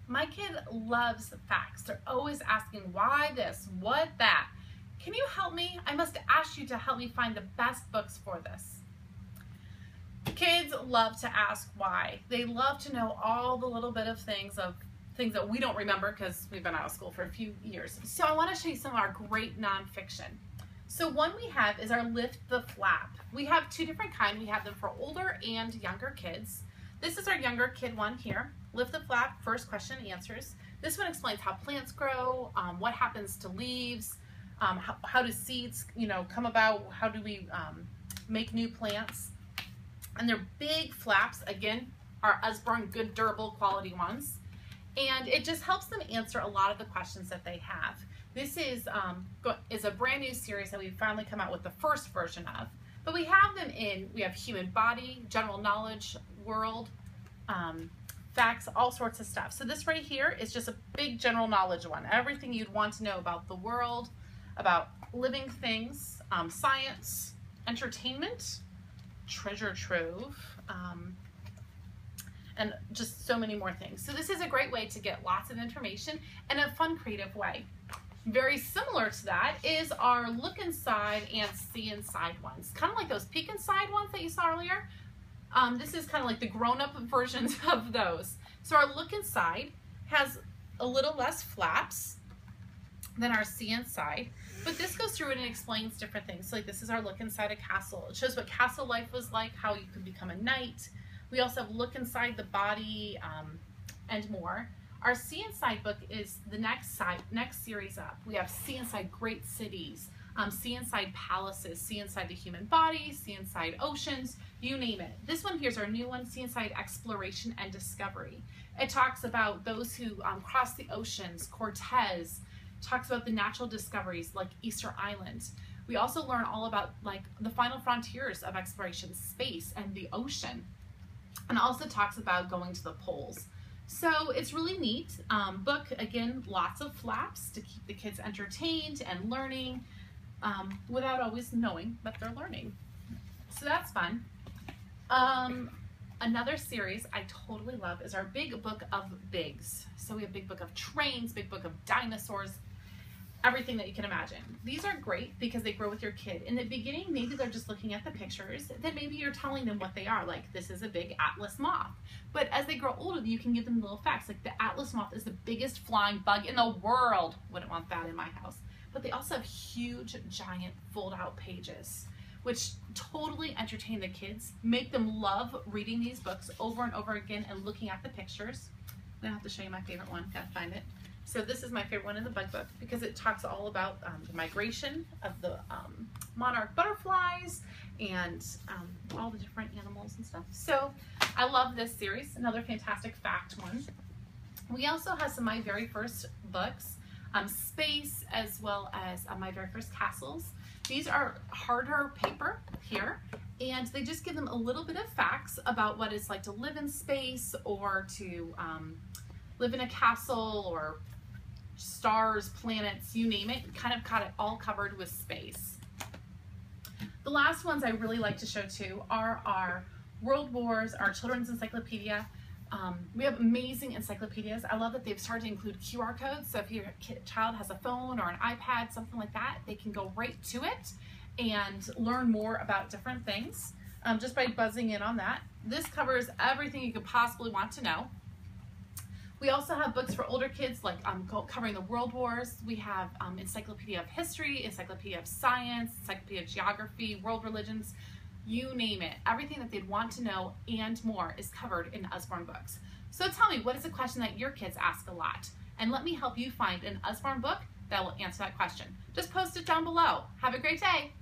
My kid loves facts. They're always asking why this, what that. Can you help me? I must ask you to help me find the best books for this. Kids love to ask why. They love to know all the little bit of things that we don't remember because we've been out of school for a few years. So I want to show you some of our great nonfiction. So one we have is our Lift the Flap. We have two different kinds. We have them for older and younger kids. This is our younger kid one here. Lift the Flap, first question answers. This one explains how plants grow, what happens to leaves, how do seeds, come about, how do we make new plants. And they're big flaps, again, our Usborne good durable quality ones. And it just helps them answer a lot of the questions that they have. This is a brand new series that we've finally come out with the first version of. But we have them we have human body, general knowledge, world, facts, all sorts of stuff. So this right here is just a big general knowledge one. Everything you'd want to know about the world, about living things, science, entertainment, treasure trove, and just so many more things. So this is a great way to get lots of information in a fun, creative way. Very similar to that is our Look Inside and See Inside ones. Kind of like those Peek Inside ones that you saw earlier. This is kind of like the grown-up versions of those. So our Look Inside has a little less flaps than our See Inside, but this goes through and it explains different things. So like this is our Look Inside a Castle. It shows what castle life was like, how you could become a knight. We also have Look Inside the Body and more. Our See Inside book is the next series up. We have See Inside Great Cities, See Inside Palaces, See Inside the Human Body, See Inside Oceans, you name it. This one here's our new one, See Inside Exploration and Discovery. It talks about those who crossed the oceans, Cortez, talks about the natural discoveries like Easter Island. We also learn all about like the final frontiers of exploration, space and the ocean, and also talks about going to the poles. So it's really neat book. Again, lots of flaps to keep the kids entertained and learning without always knowing that they're learning. So that's fun. Another series I totally love is our Big Book of Bigs. So we have Big Book of Trains, Big Book of Dinosaurs, everything that you can imagine. These are great because they grow with your kid. In the beginning, maybe they're just looking at the pictures. Then maybe you're telling them what they are, like this is a big Atlas moth. But as they grow older, you can give them little facts, like the Atlas moth is the biggest flying bug in the world. Wouldn't want that in my house. But they also have huge, giant fold-out pages, which totally entertain the kids, make them love reading these books over and over again and looking at the pictures. I'm gonna have to show you my favorite one, gotta find it. So this is my favorite one in the bug book because it talks all about the migration of the monarch butterflies and all the different animals and stuff. So I love this series, another fantastic fact one. We also have some of my very first books, space as well as my very first castles. These are harder paper here, and they just give them a little bit of facts about what it's like to live in space or to live in a castle or stars, planets, you name it. Kind of got it all covered with space. The last ones I really like to show too are our World Wars, our Children's Encyclopedia. We have amazing encyclopedias. I love that they've started to include QR codes. So if your child has a phone or an iPad, something like that, they can go right to it and learn more about different things just by buzzing in on that. This covers everything you could possibly want to know. We also have books for older kids like covering the World Wars. We have Encyclopedia of History, Encyclopedia of Science, Encyclopedia of Geography, World Religions, you name it. Everything that they'd want to know and more is covered in Usborne books. So tell me, what is a question that your kids ask a lot? And let me help you find an Usborne book that will answer that question. Just post it down below. Have a great day.